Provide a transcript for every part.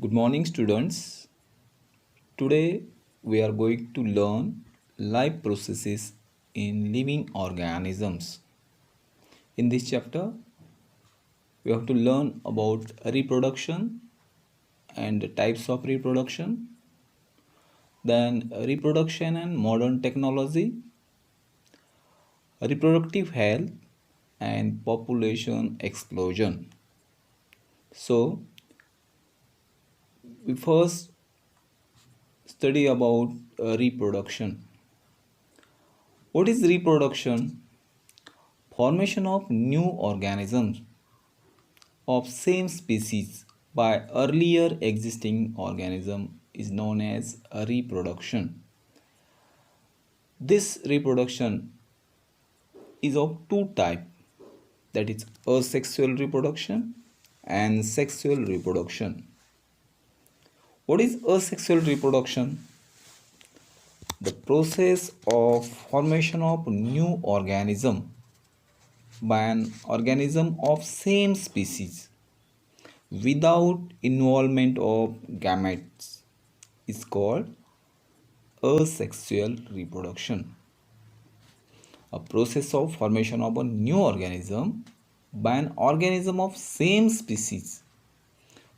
Good morning, students. Today we are going to learn life processes in living organisms. In this chapter, we have to learn about reproduction and the types of reproduction, then reproduction and modern technology, reproductive health, and population explosion. So, we first study about reproduction. What is reproduction? Formation of new organisms of same species by earlier existing organism is known as a reproduction. This reproduction is of two types, that is asexual reproduction and sexual reproduction. What is asexual reproduction? The process of formation of new organism by an organism of same species without involvement of gametes is called asexual reproduction. A process of formation of a new organism by an organism of same species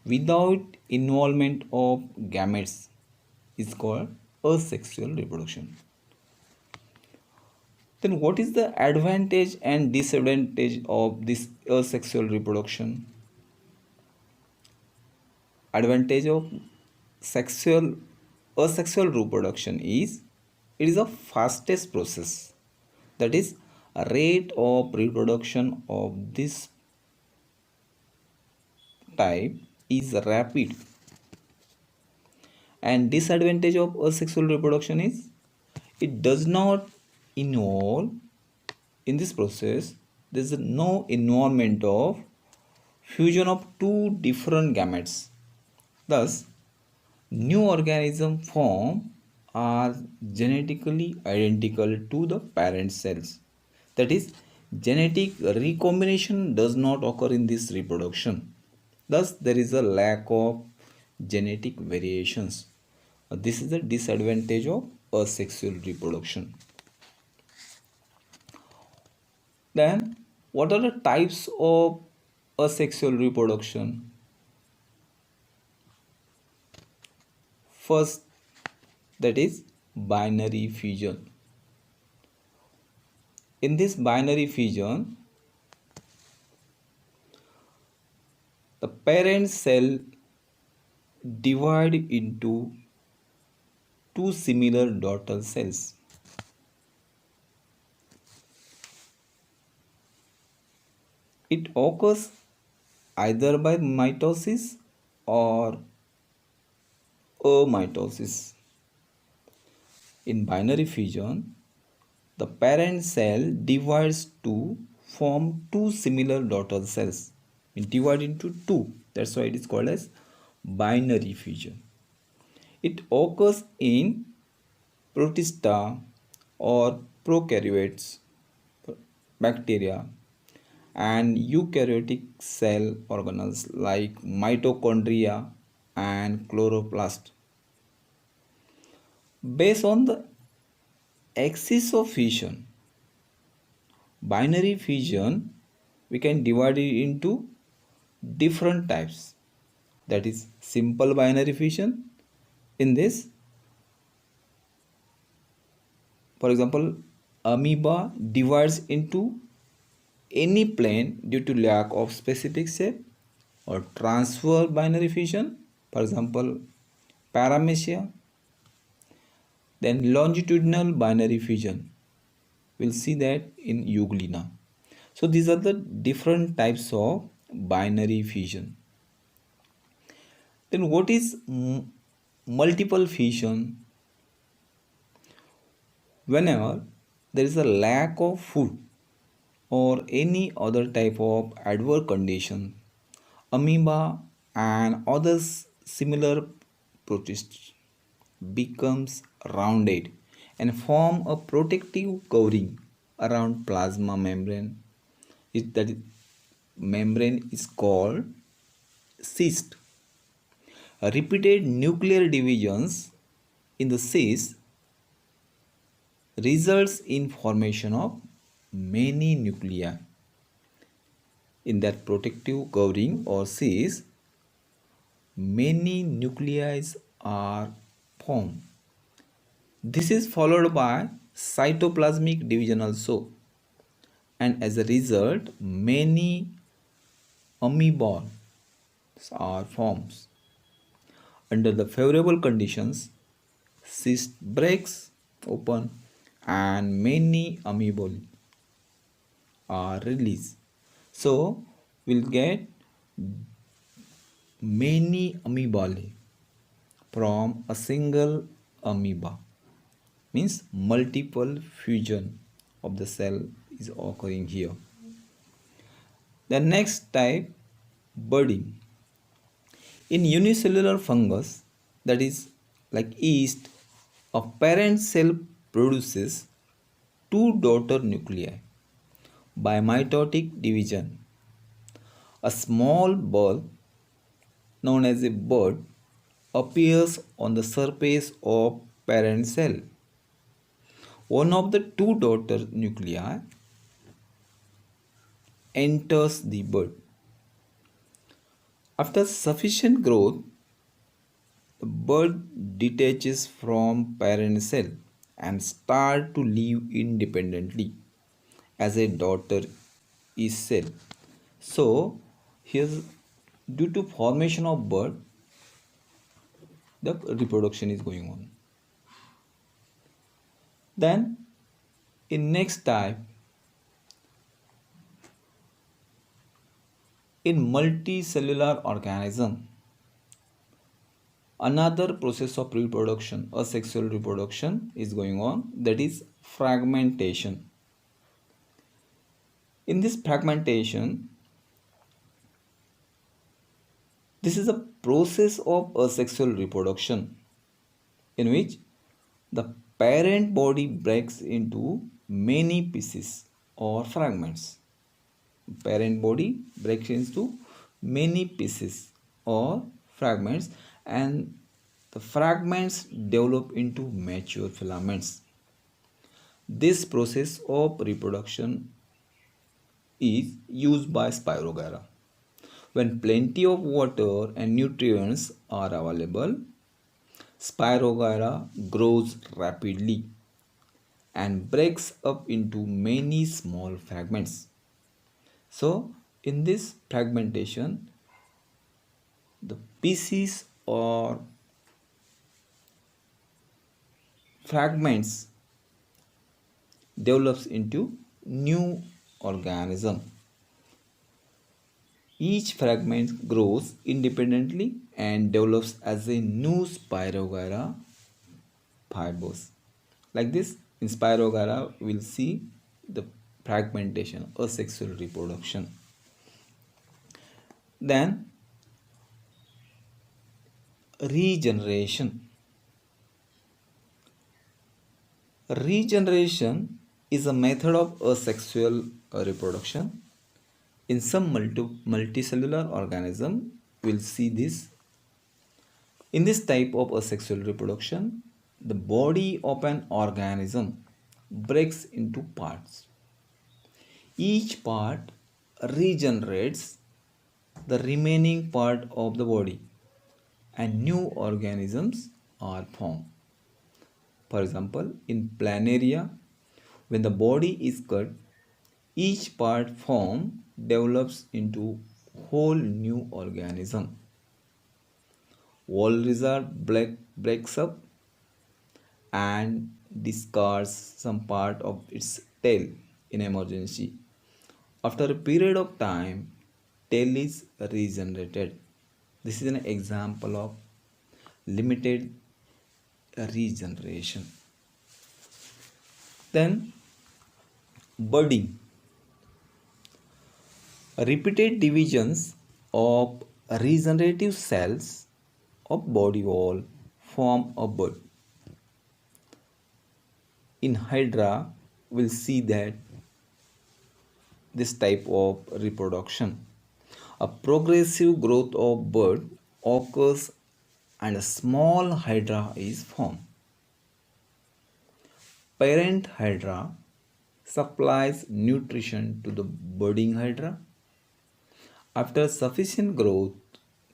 without involvement of gametes is called asexual reproduction. Then what is the advantage and disadvantage of this asexual reproduction? Advantage of asexual reproduction is it is the fastest process, that is a rate of reproduction of this type is rapid. And disadvantage of asexual reproduction is it does not involve, in this process there is no involvement of fusion of two different gametes. Thus, new organism form are genetically identical to the parent cells. That is, genetic recombination does not occur in this reproduction. Thus, there is a lack of genetic variations. This is the disadvantage of asexual reproduction. Then, what are the types of asexual reproduction? First, that is binary fission. In this binary fission, the parent cell divide into two similar daughter cells. It occurs either by mitosis or amitosis. In binary fission, the parent cell divides to form two similar daughter cells. It divides into two. That's why it is called as binary fission. It occurs in protista or prokaryotes, bacteria, and eukaryotic cell organelles like mitochondria and chloroplast. Based on the axis of fission, binary fission, we can divide it into different types. That is simple binary fission. In this, for example, amoeba divides into any plane due to lack of specific shape, or transfer binary fission, for example, paramecia. Then longitudinal binary fission, we'll see that in euglena. So these are the different types of binary fission. Then what is multiple fission? Whenever there is a lack of food or any other type of adverse condition, amoeba and other similar protists becomes rounded and form a protective covering around plasma membrane. That membrane is called cyst. Repeated nuclear divisions in the cyst results in formation of many nuclei in that protective covering or cyst. Many nuclei are formed. This is followed by cytoplasmic division also, and as a result many amoebas are formed. Under the favorable conditions, cyst breaks open and many amoebas are released. So we'll get many amoebae from a single amoeba, means multiple fusion of the cell is occurring here. The next type, budding. In unicellular fungus, that is like yeast, a parent cell produces two daughter nuclei by mitotic division. A small bulb known as a bud appears on the surface of parent cell. One of the two daughter nuclei enters the bud. After sufficient growth, the bud detaches from parent cell and start to live independently as a daughter is cell. So here's, due to formation of bud, the reproduction is going on. Then in next type, in multicellular organism, another process of reproduction, asexual reproduction is going on, that is fragmentation. In this fragmentation, this is a process of asexual reproduction in which the parent body breaks into many pieces or fragments. Parent body breaks into many pieces or fragments, and the fragments develop into mature filaments. This process of reproduction is used by Spirogyra. When plenty of water and nutrients are available, Spirogyra grows rapidly and breaks up into many small fragments. So in this fragmentation, the pieces or fragments develops into new organism. Each fragment grows independently and develops as a new Spirogyra fibers. Like this, in Spirogyra, we'll see the fragmentation, asexual reproduction. Then regeneration. Regeneration is a method of asexual reproduction. In some multicellular organism, we'll see this. In this type of asexual reproduction, the body of an organism breaks into parts. Each part regenerates the remaining part of the body and new organisms are formed. For example, in planaria, when the body is cut, each part formed develops into whole new organism. Wall lizard breaks up and discards some part of its tail in emergency. After a period of time, tail is regenerated. This is an example of limited regeneration. Then budding. Repeated divisions of regenerative cells of body wall form a bud. In Hydra, we'll see that this type of reproduction. A progressive growth of bud occurs and a small hydra is formed. Parent hydra supplies nutrition to the budding hydra. After sufficient growth,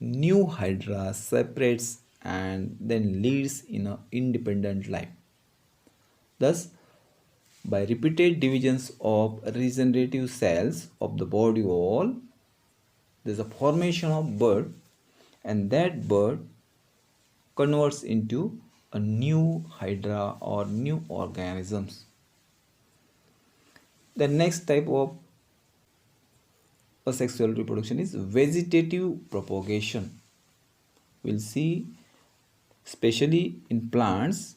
new hydra separates and then leads in an independent life. Thus, by repeated divisions of regenerative cells of the body wall, there is a formation of bud, and that bud converts into a new hydra or new organisms. The next type of asexual reproduction is vegetative propagation. We'll see, especially in plants,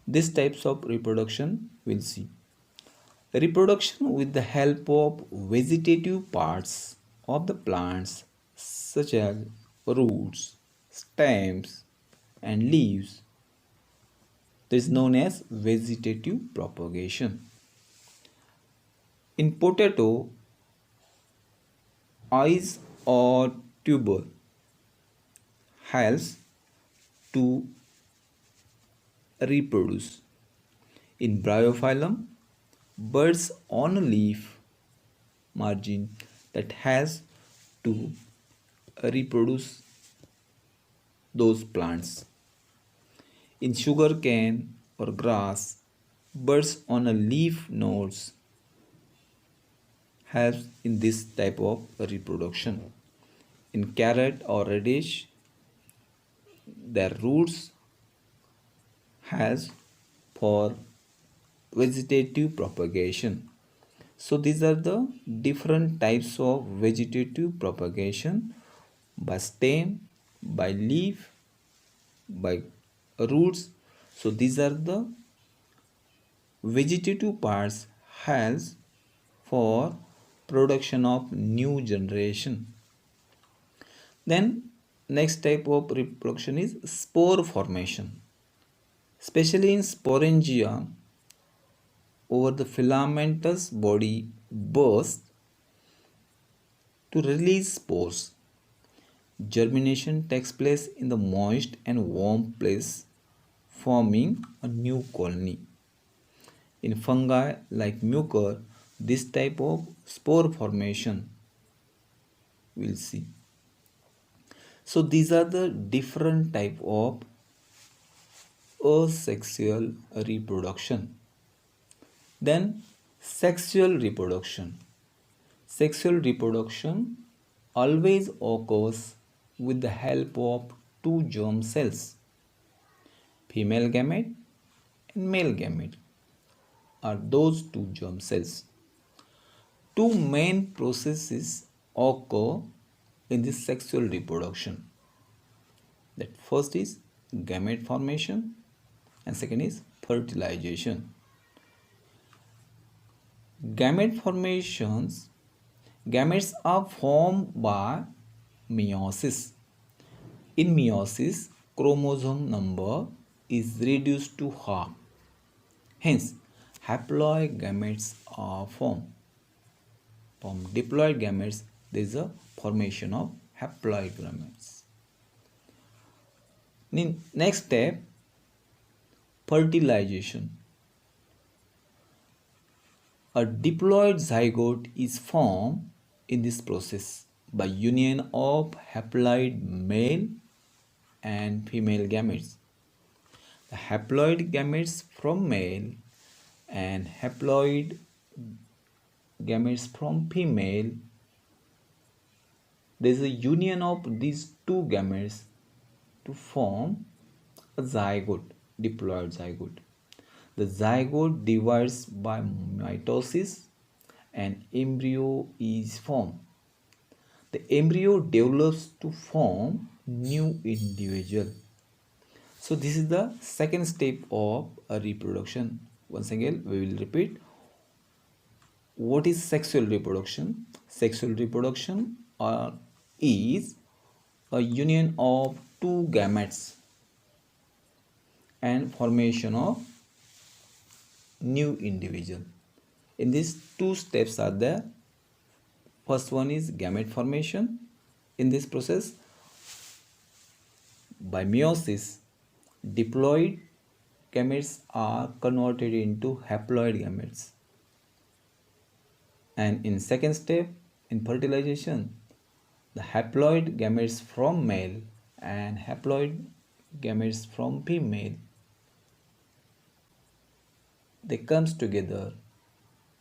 these types of reproduction we'll see. Reproduction with the help of vegetative parts of the plants such as roots, stems and leaves. This is known as vegetative propagation. In potato, eyes or tuber helps to reproduce. In bryophyllum, birds on a leaf margin that has to reproduce those plants. In sugarcane or grass, birds on a leaf nodes helps in this type of reproduction. In carrot or radish, their roots has for vegetative propagation. So these are the different types of vegetative propagation: by stem, by leaf, by roots. So these are the vegetative parts has for production of new generation. Then next type of reproduction is spore formation. Especially in sporangia, over the filamentous body bursts to release spores. Germination takes place in the moist and warm place, forming a new colony. In fungi like mucor, this type of spore formation we'll see. So these are the different type of asexual reproduction. Then sexual reproduction. Sexual reproduction always occurs with the help of two germ cells. Female gamete and male gamete are those two germ cells. Two main processes occur in this sexual reproduction. That first is gamete formation and second is fertilization. Gamete formations, gametes are formed by meiosis. In meiosis, chromosome number is reduced to half. Hence, haploid gametes are formed. From diploid gametes, there is a formation of haploid gametes. Next step, fertilization. A diploid zygote is formed in this process by union of haploid male and female gametes. The haploid gametes from male and haploid gametes from female, there is a union of these two gametes to form a zygote, diploid zygote. The zygote divides by mitosis and embryo is formed. The embryo develops to form new individual. So this is the second step of a reproduction. Once again, we will repeat. What is sexual reproduction? Sexual reproduction is a union of two gametes and formation of new individual. In these two steps are there. First one is gamete formation. In this process, By meiosis, diploid gametes are converted into haploid gametes. And in second step, in fertilization, the haploid gametes from male and haploid gametes from female, they comes together,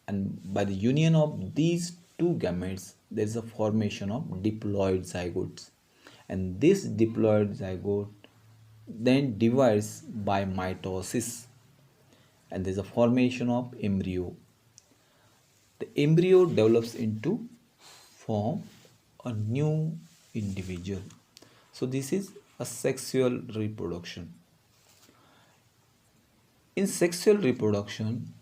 and by the union of these two gametes there is a formation of diploid zygotes, and this diploid zygote then divides by mitosis, and there is a formation of embryo. The embryo develops into form a new individual. So this is a sexual reproduction. In sexual reproduction,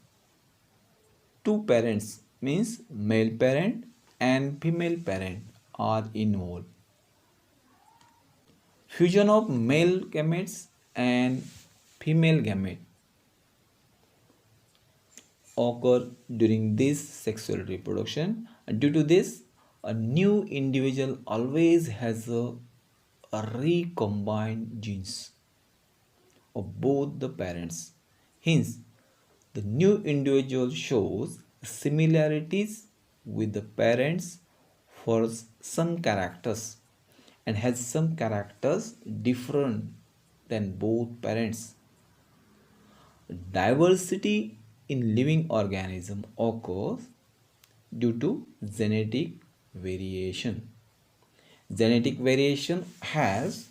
two parents, means male parent and female parent, are involved. Fusion of male gametes and female gamete occur during this sexual reproduction, and due to this, a new individual always has a recombined genes of both the parents. Hence, the new individual shows similarities with the parents for some characters and has some characters different than both parents. Diversity in living organism occurs due to genetic variation. Genetic variation has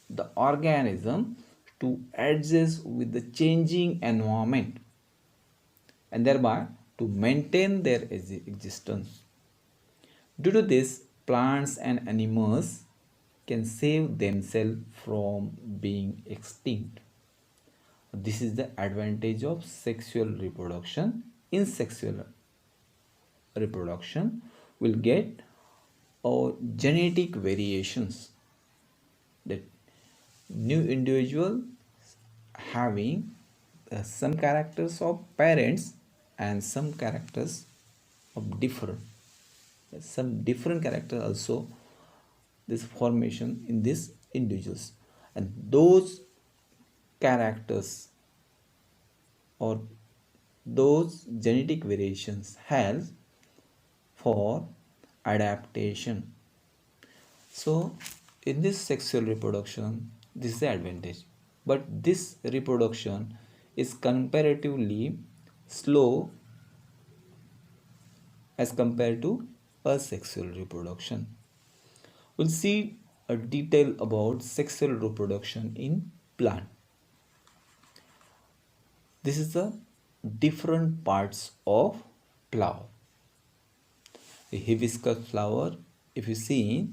the organism to adjust with the changing environment and thereby to maintain their existence. Due to this, plants and animals can save themselves from being extinct. This is the advantage of sexual reproduction. In sexual reproduction, we'll get genetic variations, that new individual having some characters of parents and some characters of different, some different character also this formation in these individuals, and those characters or those genetic variations help for adaptation. So in this sexual reproduction, this is the advantage, but this reproduction is comparatively slow as compared to asexual reproduction. We'll see a detail about sexual reproduction in plant. This is the different parts of flower. The hibiscus flower, if you see,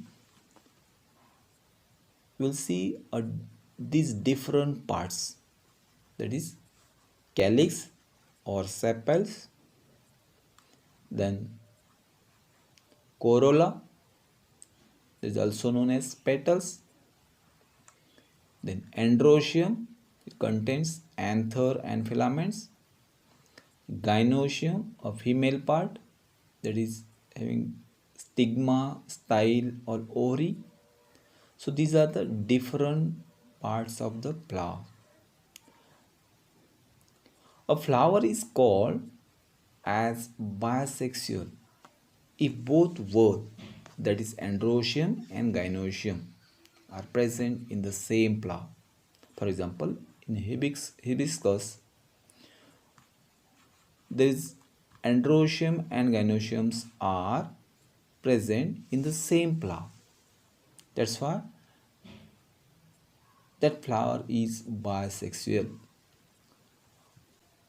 you will see these different parts, that is calyx or sepals, then corolla, is also known as petals, then androecium, it contains anther and filaments, gynoecium, a female part, that is having stigma, style or ovary. So these are the different parts of the flower. A flower is called as bisexual if both whorl, that is androecium and gynoecium, are present in the same flower. For example, in hibiscus, there is androecium and gynoeciums are present in the same flower. That's why that flower is bisexual.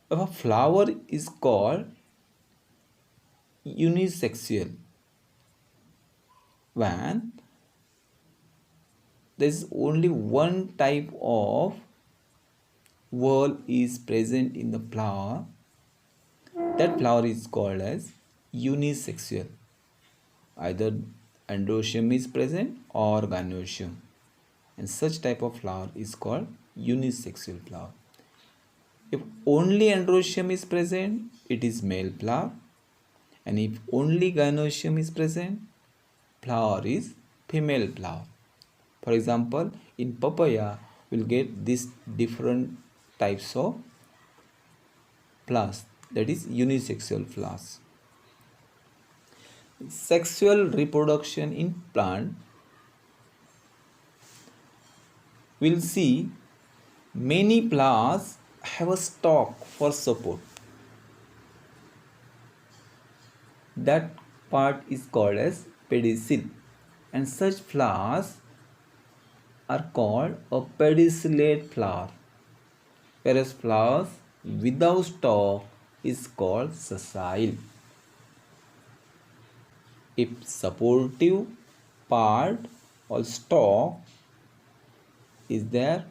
If a flower is called unisexual when there is only one type of whorl is present in the flower, that flower is called as unisexual. Either androecium is present or gynoecium, and such type of flower is called unisexual flower. If only androecium is present, it is male flower, and if only gynoecium is present, flower is female flower. For example, in papaya, we'll get these different types of flowers, that is unisexual flowers. Sexual reproduction in plant, we'll see many flowers have a stalk for support. That part is called as pedicel, and such flowers are called a pedicellate flower, whereas flowers without stalk is called sessile. If supportive part or stalk is there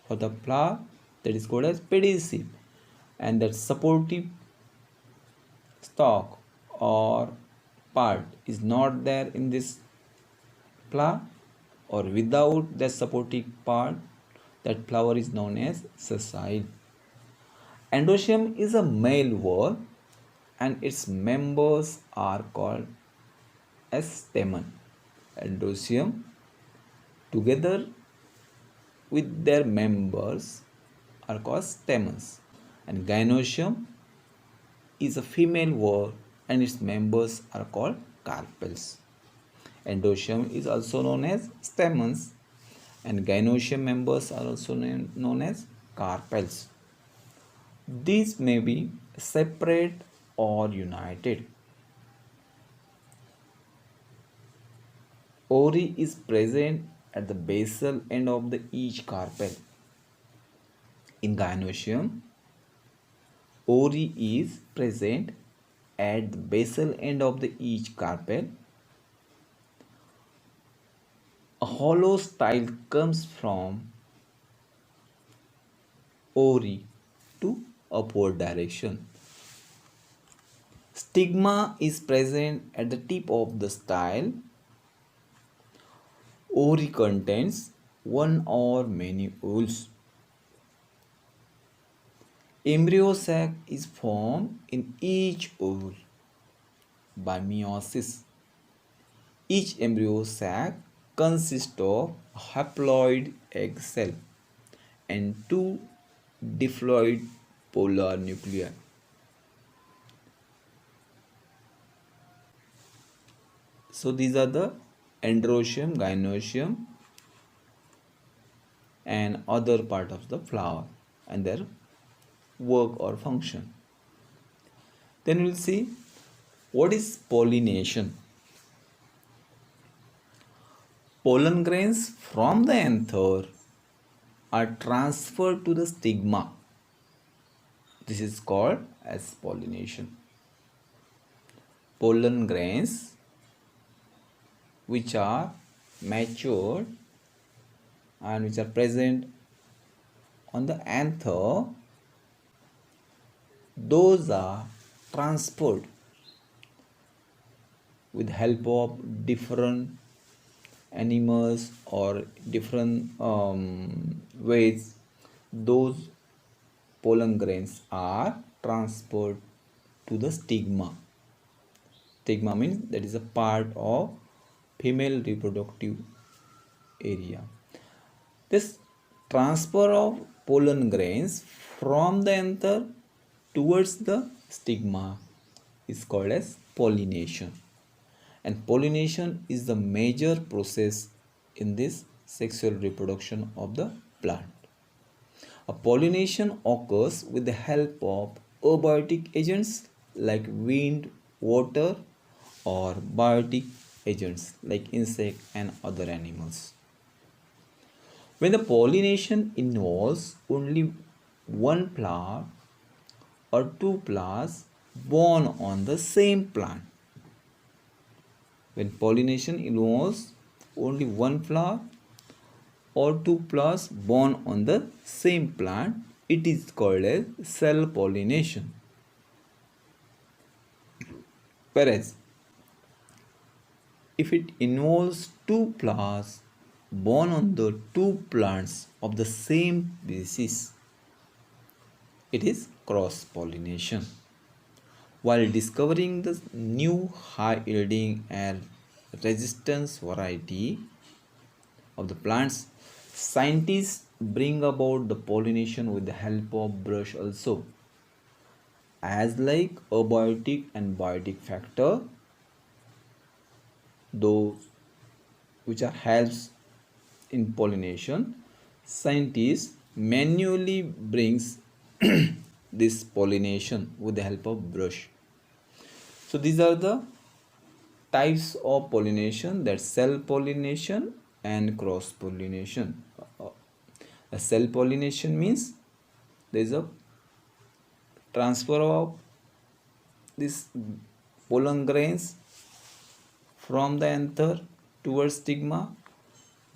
for the flower, that is called as pedicel, and that supportive stalk or part is not there in this flower, or without the supporting part, that flower is known as sessile. Endoecium is a male whorl and its members are called as stamen. Endoecium together with their members are called stamens, and gynoecium is a female whorl and its members are called carpels. Endoecium is also known as stamens, and gynoecium members are also known as carpels. These may be separate or united. Ori is present at the basal end of each carpel. In gynoecium, ori is present at the basal end of each carpel. A hollow style comes from ori to upward direction. Stigma is present at the tip of the style. Ori contains one or many ools. Embryo sac is formed in each ool by meiosis. Each embryo sac consists of a haploid egg cell and two diploid polar nuclei. So these are the androecium, gynoecium and other part of the flower and their work or function. Then we'll see what is pollination. Pollen grains from the anther are transferred to the stigma. This is called as pollination. Pollen grains which are matured and which are present on the anther, those are transferred with help of different animals or different ways. Those pollen grains are transferred to the stigma. Stigma means that is a part of female reproductive area. This transfer of pollen grains from the anther towards the stigma is called as pollination. And pollination is the major process in this sexual reproduction of the plant. A pollination occurs with the help of abiotic agents like wind, water, or biotic agents like insect and other animals. When the pollination involves only one flower or two flowers born on the same plant. When pollination involves only one flower or two flowers born on the same plant, it is called as cell pollination. Whereas if it involves two flowers born on the two plants of the same species, it is cross pollination. While discovering the new high yielding and resistance variety, of the plants. Scientists bring about the pollination with the help of brush also, as like abiotic and biotic factor, those which are helps in pollination. Scientists manually brings this pollination with the help of brush. So these are the types of pollination, that's self pollination and cross pollination. A self pollination means there is a transfer of this pollen grains from the anther towards stigma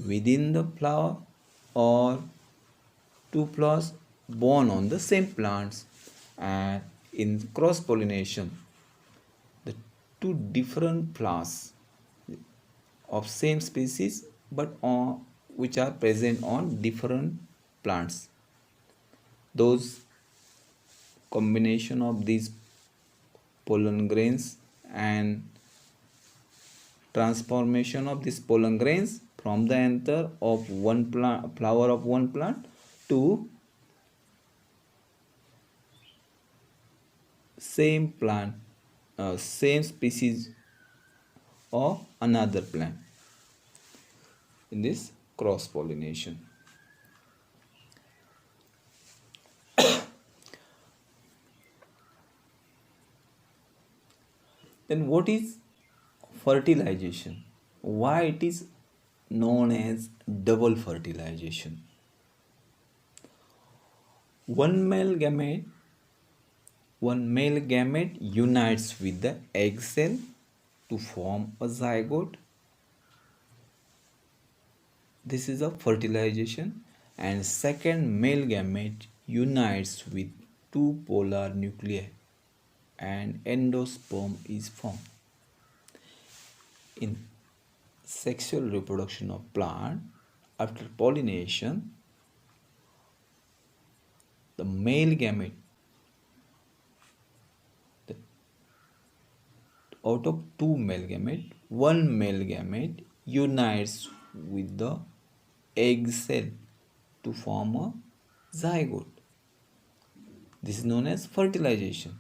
within the flower, or two flowers born on the same plants. And in cross pollination, the two different flowers of same species but on which are present on different plants, those combination of these pollen grains and transformation of these pollen grains from the anther of one plant, flower of one plant, to same plant, same species of another plant, in this cross pollination. Then what is fertilization? Why it is known as double fertilization? One male gamete unites with the egg cell to form a zygote. This is a fertilization. And second male gamete unites with two polar nuclei and endosperm is formed. In sexual reproduction of plant, after pollination, the male gamete, out of two male gamete, one male gamete unites with the egg cell to form a zygote. This is known as fertilization.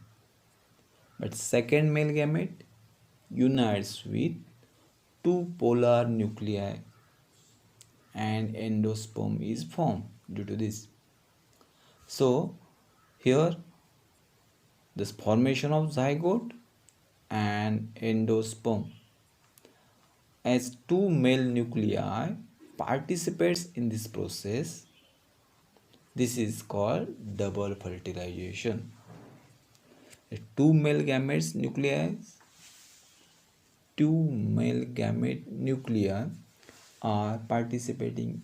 But second male gamete unites with two polar nuclei and endosperm is formed due to this. So here this formation of zygote and endosperm, as two male nuclei participates in this process, this is called double fertilization. The two male gamete nuclei are participating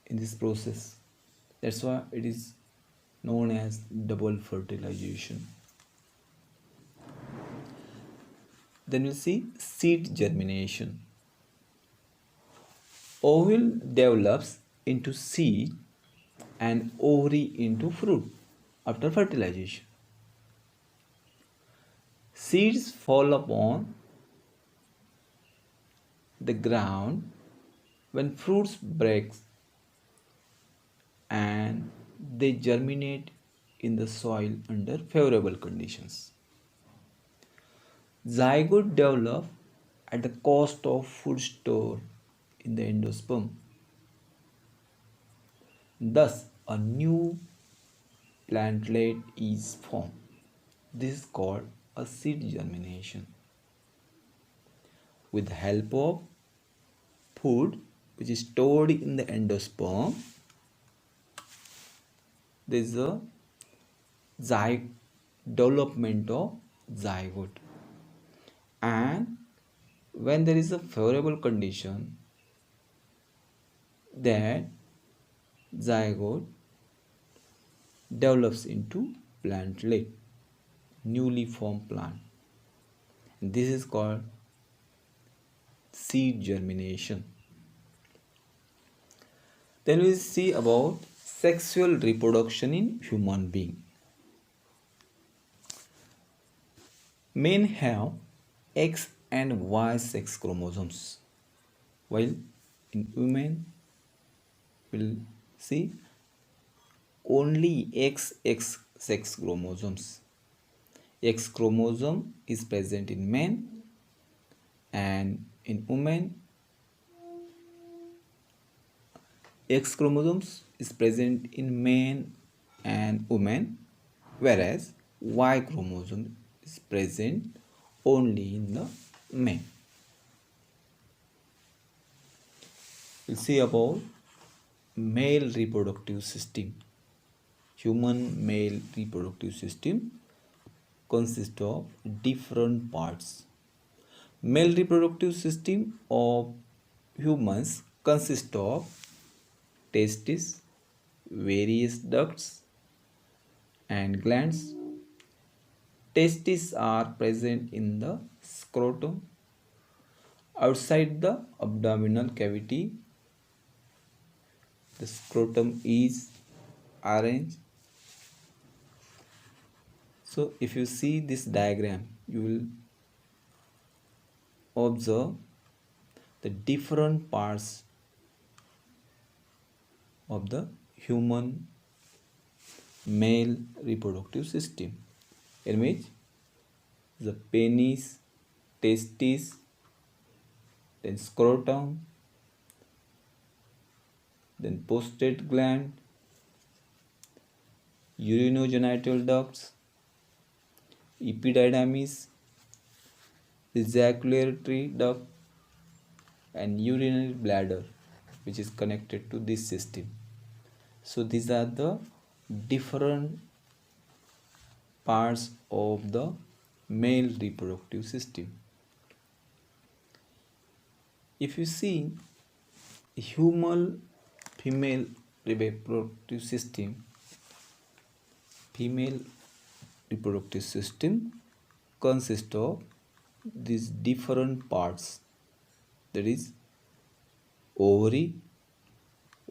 in this process. That's why it is known as double fertilization. Then we see seed germination. Ovule develops into seed and ovary into fruit after fertilization. Seeds fall upon the ground when fruits breaks and they germinate in the soil under favorable conditions. Zygote develop at the cost of food stored in the endosperm. Thus, a new plantlet is formed. This is called a seed germination. With the help of food which is stored in the endosperm, there is a development of zygote. And when there is a favorable condition, that zygote develops into plantlet, newly formed plant. And this is called seed germination. Then we see about sexual reproduction in human being. Men have X and Y sex chromosomes, while in women we'll see only XX sex chromosomes. X chromosome is present in men, and in women X chromosomes is present in men and women, whereas Y chromosome is present only in the men. We'll see about male reproductive system. Human male reproductive system consists of different parts. Male reproductive system of humans consists of testes, various ducts, and glands. Testes are present in the scrotum. Outside the abdominal cavity, the scrotum is arranged. So if you see this diagram, you will observe the different parts of the human male reproductive system, in which the penis, testes, then scrotum, then prostate gland, urinogenital ducts, epididymis, ejaculatory duct, and urinary bladder, which is connected to this system. So these are the different parts of the male reproductive system. If you see human female reproductive system, female reproductive system consists of these different parts, that is ovary,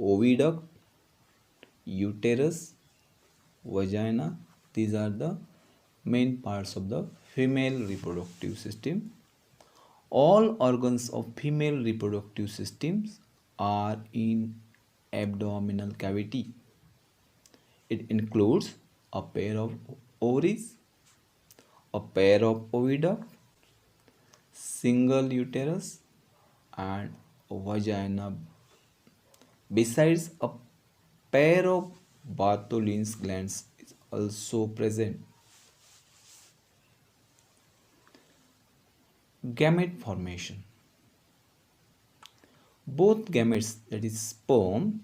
oviduct, uterus, vagina. These are the main parts of the female reproductive system. All organs of female reproductive systems are in abdominal cavity. It includes a pair of ovaries, a pair of oviduct, single uterus, and a vagina. Besides, a pair of Bartholin's glands is also present. Gamete formation. Both gametes, that is sperm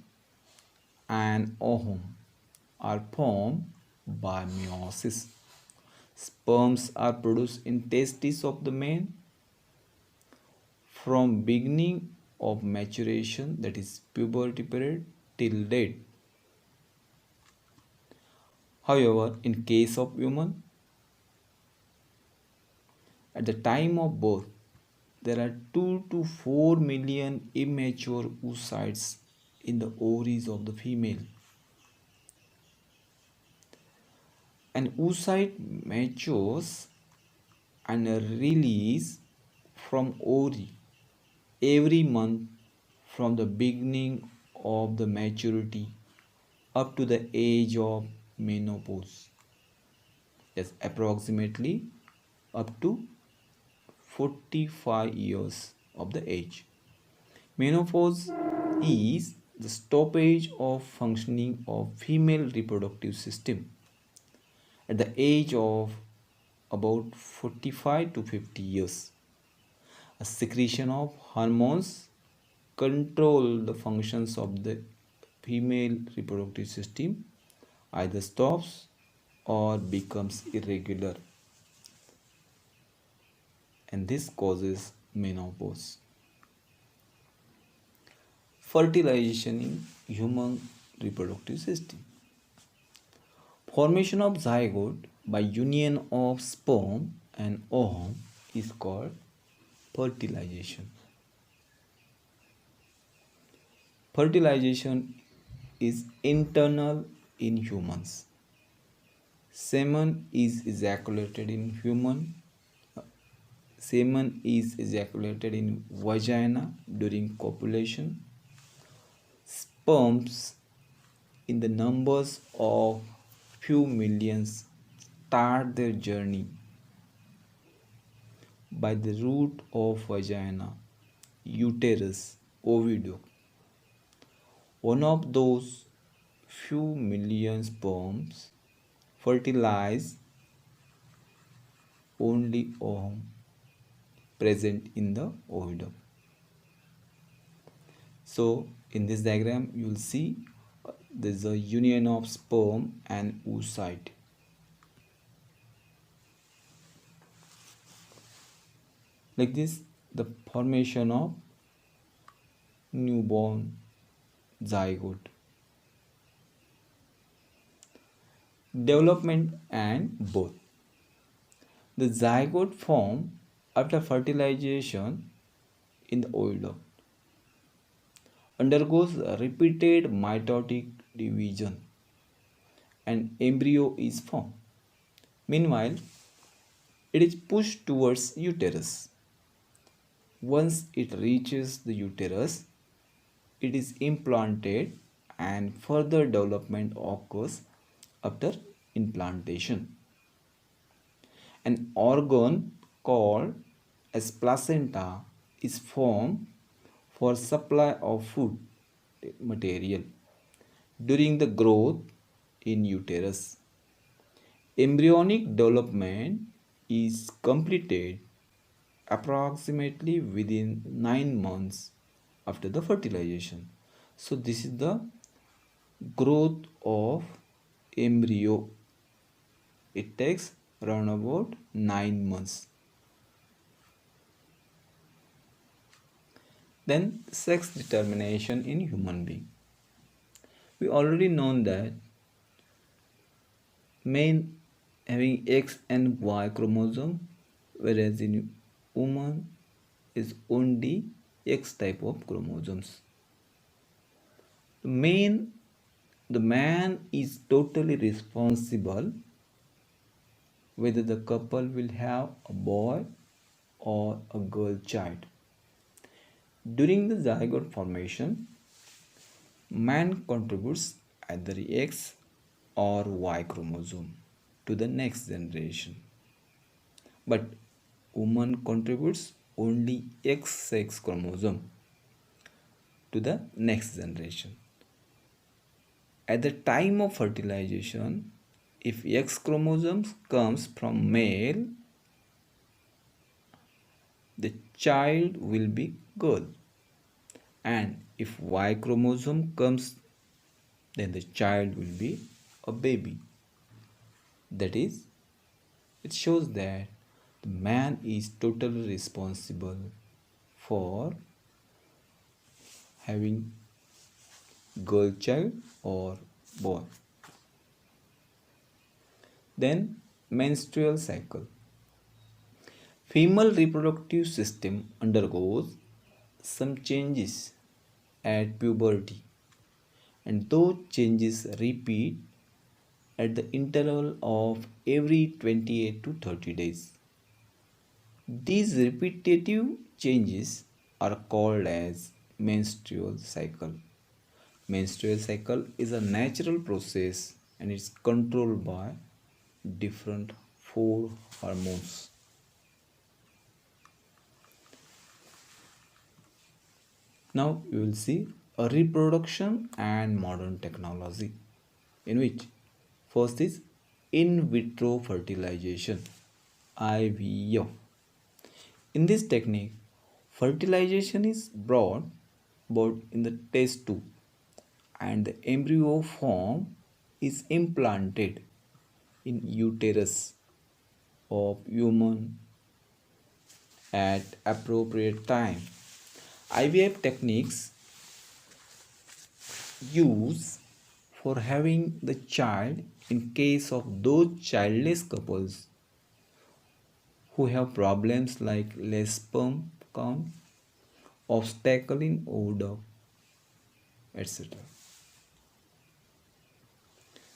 and ovum, are formed by meiosis. Sperms are produced in testes of the male from beginning of maturation, that is puberty period, till death. However, in case of women, at the time of birth, there are 2 to 4 million immature oocytes in the ovaries of the female. An oocyte matures and release from ovary every month from the beginning of the maturity up to the age of menopause. That's approximately up to 45 years of the age. Menopause is the stoppage of functioning of female reproductive system at the age of about 45 to 50 years. A secretion of hormones control the functions of the female reproductive system either stops or becomes irregular, and this causes menopause. Fertilization in human reproductive system. Formation of zygote by union of sperm and ovum is called fertilization. Fertilization is internal in humans. Semen is ejaculated in human semen is ejaculated in vagina during copulation. Sperms in the numbers of few millions start their journey by the root of vagina, uterus, oviduct. One of those few million sperms fertilize only ovum present in the oviduct. So in this diagram you will see there is a union of sperm and oocyte. Like this, the formation of newborn zygote. Development and birth. The zygote formed after fertilization in the oviduct undergoes repeated mitotic division and embryo is formed. Meanwhile, it is pushed towards uterus. Once it reaches the uterus, it is implanted and further development occurs after implantation. An organ called as placenta is formed for supply of food material during the growth in uterus. Embryonic development is completed approximately within 9 months after the fertilization. So this is the growth of embryo. It takes around about 9 months. Then sex determination in human being. We already know that men having X and Y chromosome, whereas in woman is only X type of chromosomes. The man is totally responsible whether the couple will have a boy or a girl child. During the zygote formation, man contributes either X or Y chromosome to the next generation, but woman contributes only X sex chromosome to the next generation. At the time of fertilization, if X chromosomes comes from male, the child will be girl, and if Y chromosome comes, then the child will be a baby. That is, it shows that the man is totally responsible for having girl child or boy. Then menstrual cycle. Female reproductive system undergoes some changes at puberty, and those changes repeat at the interval of every 28 to 30 days. These repetitive changes are called as menstrual cycle. Menstrual cycle is a natural process and it's controlled by different 4 hormones. Now we will see a reproduction and modern technology, in which first is in vitro fertilization, IVF. In this technique, fertilization is brought about in the test tube and the embryo form is implanted in uterus of human at appropriate time. IVF techniques use for having the child in case of those childless couples who have problems like less sperm count, obstacle in oviduct, etc.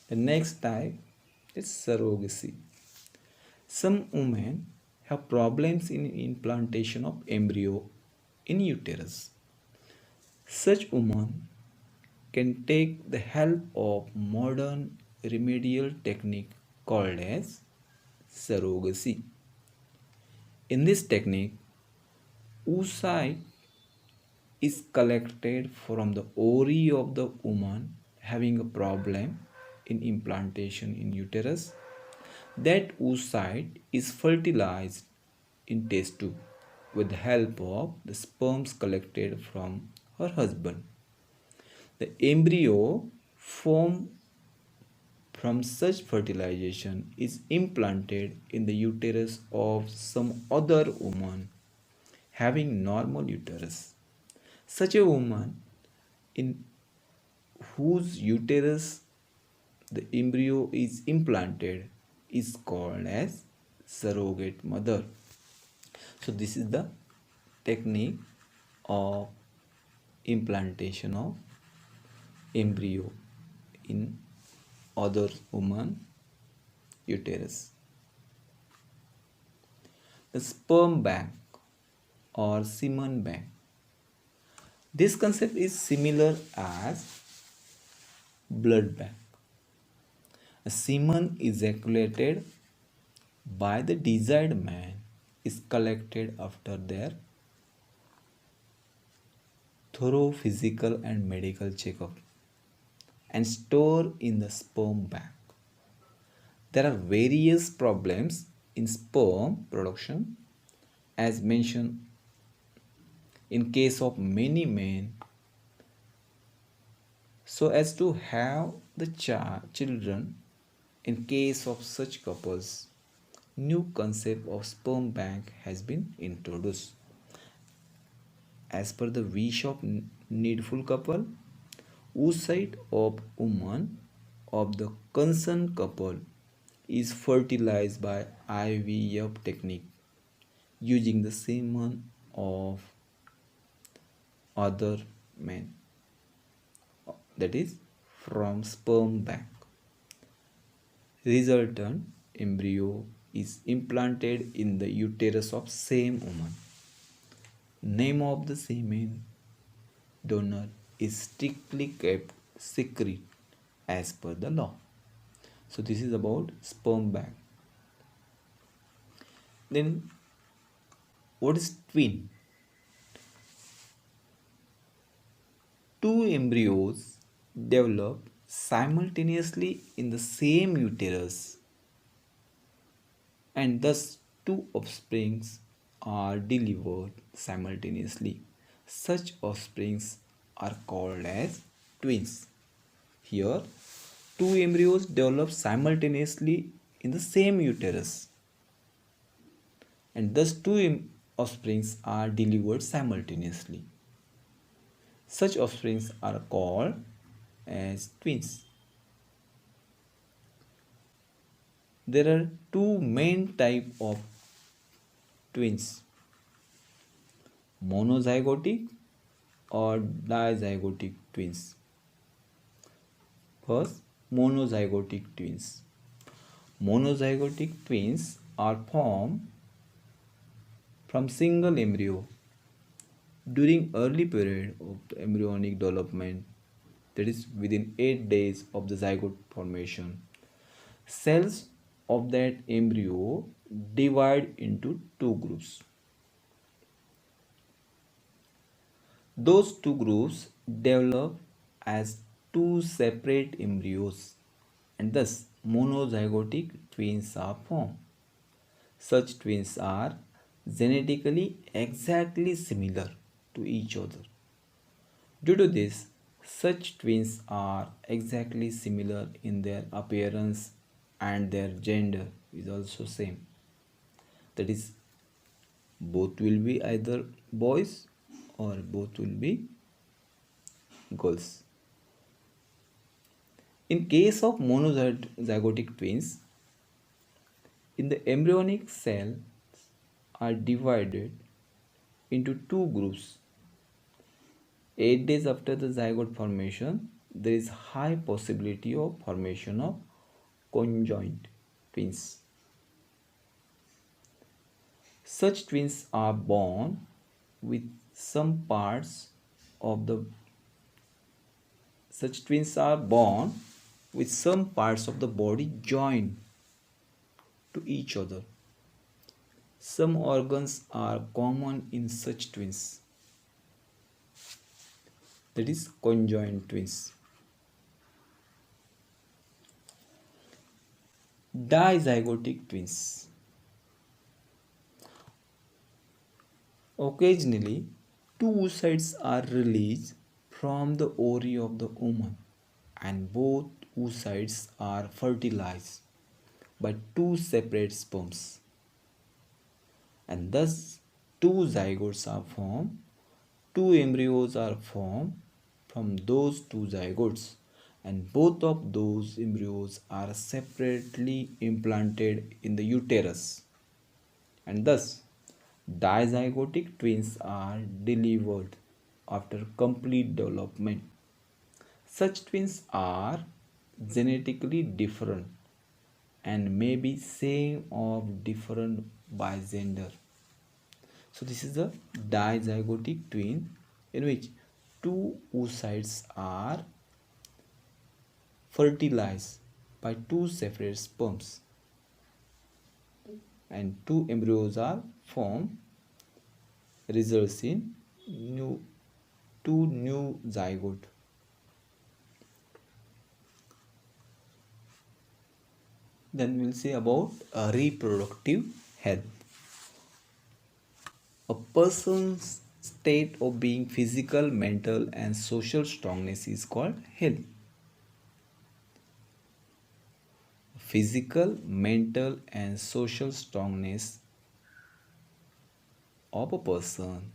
The next type is surrogacy. Some women have problems in implantation of embryo in uterus. Such women can take the help of modern remedial technique called as surrogacy. In this technique, oocyte is collected from the ovary of the woman having a problem in implantation in uterus. That oocyte is fertilized in test tube with the help of the sperms collected from her husband. The embryo formed from such fertilization is implanted in the uterus of some other woman having normal uterus. Such a woman in whose uterus the embryo is implanted is called as surrogate mother. So this is the technique of implantation of embryo in other woman uterus. The sperm bank or semen bank. This concept is similar as blood bank. A semen ejaculated by the desired man is collected after their thorough physical and medical checkup and stored in the sperm bank. There are various problems in sperm production as mentioned in case of many men, so as to have the children. In case of such couples, new concept of sperm bank has been introduced. As per the wish of needful couple, oocyte of woman of the concerned couple is fertilized by IVF technique using the semen of other men, that is from sperm bank. Resultant embryo is implanted in the uterus of same woman. Name of the semen donor is strictly kept secret as per the law. So this is about sperm bank. Then what is twin? Two embryos develop simultaneously in the same uterus and thus two offsprings are delivered simultaneously. Such offsprings are called as twins. Here, two embryos develop simultaneously in the same uterus and thus two offsprings are delivered simultaneously. Such offsprings are called as twins. There are two main types of twins, monozygotic or dizygotic twins. First, monozygotic twins. Monozygotic twins are formed from single embryo during early period of the embryonic development, that is within 8 days of the zygote formation. Cells of that embryo divide into two groups. Those two groups develop as two separate embryos and thus monozygotic twins are formed. Such twins are genetically exactly similar to each other. Due to this, such twins are exactly similar in their appearance and their gender is also same. That is, both will be either boys or both will be girls. In case of monozygotic twins, in the embryonic cells are divided into two groups. 8 days after the zygote formation, there is high possibility of formation of conjoined twins. Such twins are born with some parts of the such twins are born with some parts of the body joined to each other. Some organs are common in such twins, that is conjoined twins. Dizygotic twins. Occasionally, two oocytes are released from the ovary of the woman, and both oocytes are fertilized by two separate sperms, and thus two zygotes are formed. Two embryos are formed from those two zygotes, and both of those embryos are separately implanted in the uterus, and thus dizygotic twins are delivered after complete development. Such twins are genetically different and may be same or different by gender. So this is the dizygotic twin in which two oocytes are fertilized by two separate sperms and two embryos are formed, results in two new zygote. Then we'll see about reproductive health. A person's state of being physical, mental, and social strongness is called health. Physical, mental, and social strongness of a person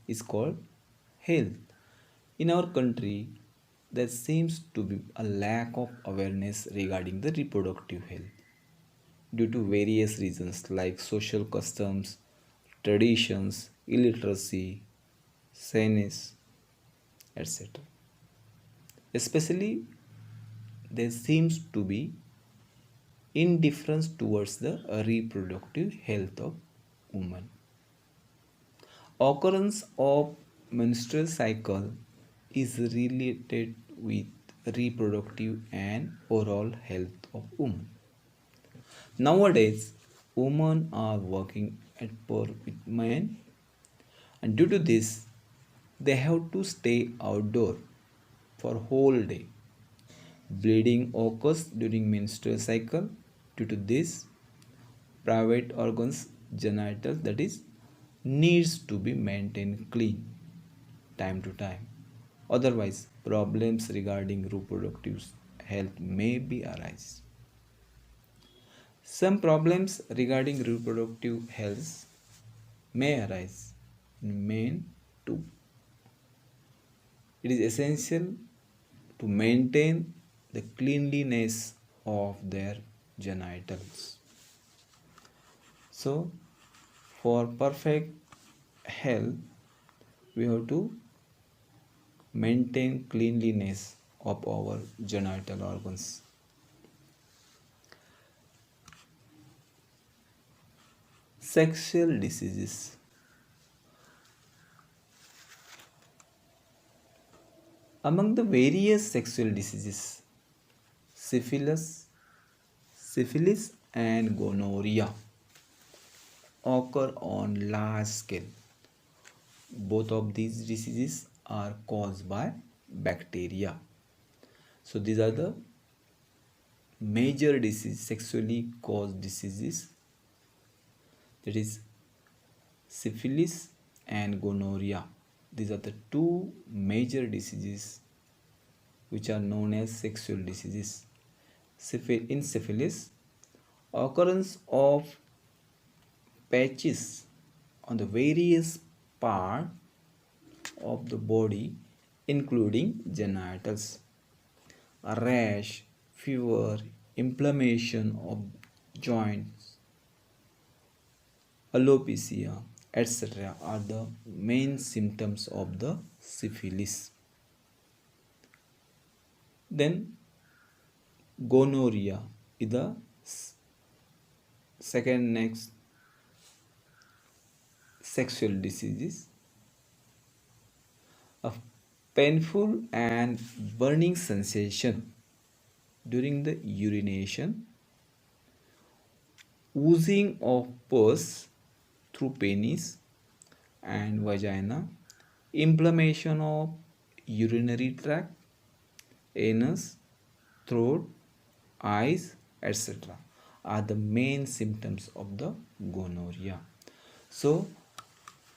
is called health. In our country, there seems to be a lack of awareness regarding the reproductive health due to various reasons like social customs, traditions, illiteracy, shyness, etc. Especially, there seems to be indifference towards the reproductive health of women. Occurrence of menstrual cycle is related with reproductive and oral health of women. Nowadays, women are working at par with men, and due to this, they have to stay outdoor for whole day. Bleeding occurs during menstrual cycle. Due to this, private organs, genitals, that is, needs to be maintained clean time to time. Otherwise, problems regarding reproductive health may be arise. Some problems regarding reproductive health may arise in men too. It is essential to maintain the cleanliness of their genitals. So, for perfect health, we have to maintain cleanliness of our genital organs. Sexual diseases. Among the various sexual diseases, syphilis and gonorrhea occur on large scale. Both of these diseases are caused by bacteria. So these are the major diseases, sexually caused diseases, that is syphilis and gonorrhea. These are the two major diseases which are known as sexual diseases. In syphilis, occurrence of patches on the various parts of the body including genitals, a rash, fever, inflammation of joints, alopecia, etc. are the main symptoms of the syphilis. Then gonorrhea is the second next sexual diseases, a painful and burning sensation during the urination, oozing of pus through penis and vagina, inflammation of urinary tract, anus, throat, eyes, etc. are the main symptoms of the gonorrhea. So,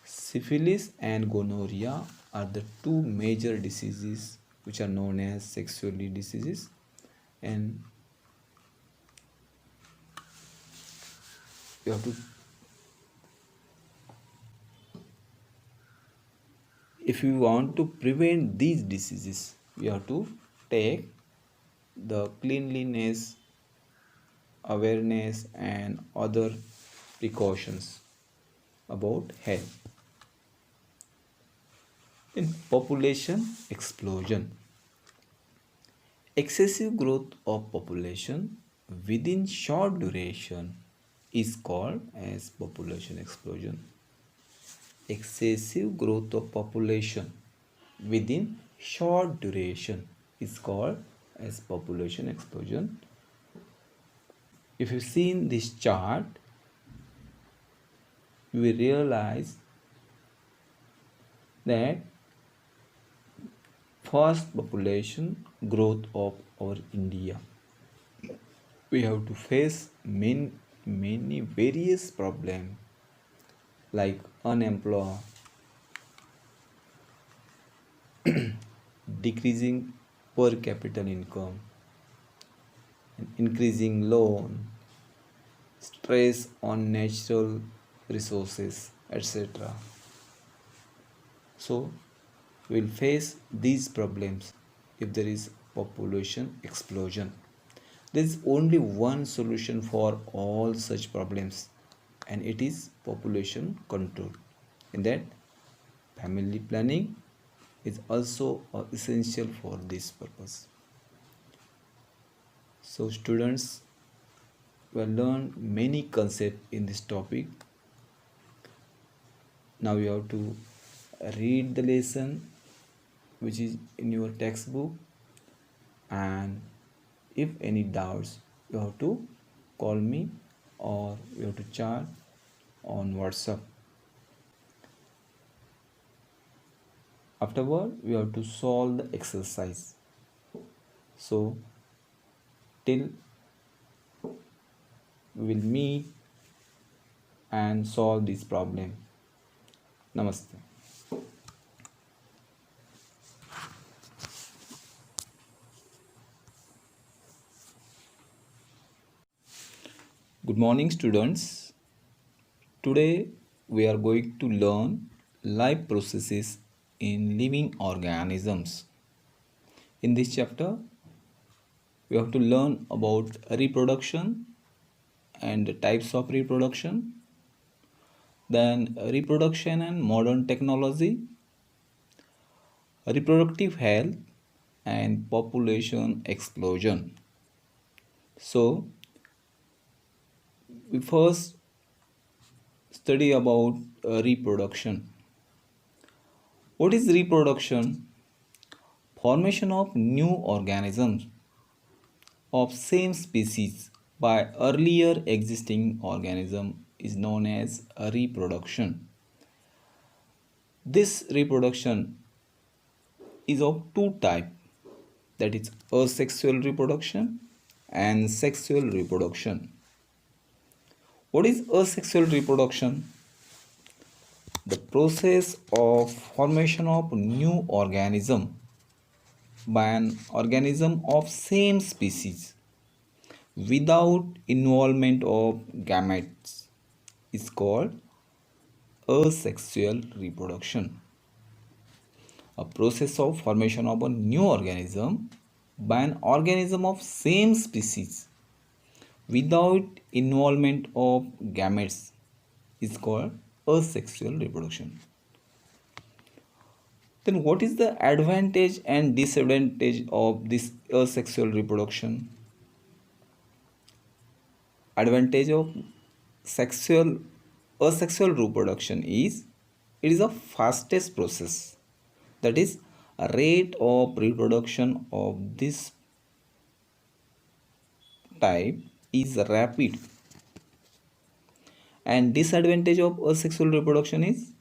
syphilis and gonorrhea are the two major diseases which are known as sexually diseases, and you have to, if you want to prevent these diseases, you have to take the cleanliness, awareness and other precautions about health. In population explosion, excessive growth of population within short duration is called as population explosion. Excessive growth of population within short duration is called as population explosion. If you see in this chart, you will realize that fast population growth of our India, we have to face many various problems like unemployment, decreasing per capita income, increasing loan, stress on natural resources, etc. So we will face these problems if there is population explosion. There is only one solution for all such problems, and it is population control. In that, family planning is also essential for this purpose. So students, we have learned many concepts in this topic. Now you have to read the lesson which is in your textbook, and if any doubts, you have to call me or you have to chat on WhatsApp. Afterward, we have to solve the exercise. So till we will meet and solve this problem. Namaste. Good morning, students. Today we are going to learn life processes in living organisms. In this chapter, we have to learn about reproduction and the types of reproduction, then reproduction and modern technology, reproductive health and population explosion. So we first study about reproduction. What is reproduction? Formation of new organisms of same species by earlier existing organism is known as a reproduction. This reproduction is of two types, that is asexual reproduction and sexual reproduction. What is asexual reproduction? The process of formation of new organism by an organism of same species without involvement of gametes is called asexual reproduction. A process of formation of a new organism by an organism of same species without involvement of gametes is called asexual reproduction. Then what is the advantage and disadvantage of this asexual reproduction? Advantage of asexual reproduction is, it is the fastest process. That is, a rate of reproduction of this type is rapid. And disadvantage of asexual reproduction is,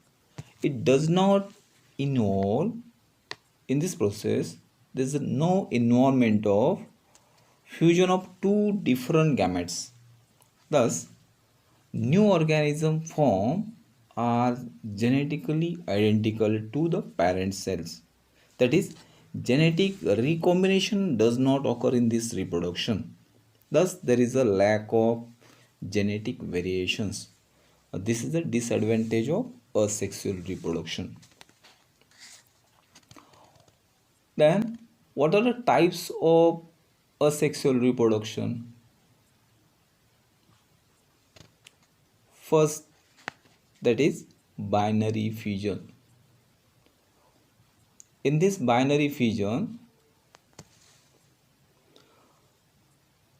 it does not involve, in this process there is no involvement of fusion of two different gametes. Thus, new organism form are genetically identical to the parent cells. That is, genetic recombination does not occur in this reproduction. Thus, there is a lack of genetic variations. This is the disadvantage of asexual reproduction. Then, what are the types of asexual reproduction? First, that is binary fission. In this binary fission,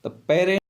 the parent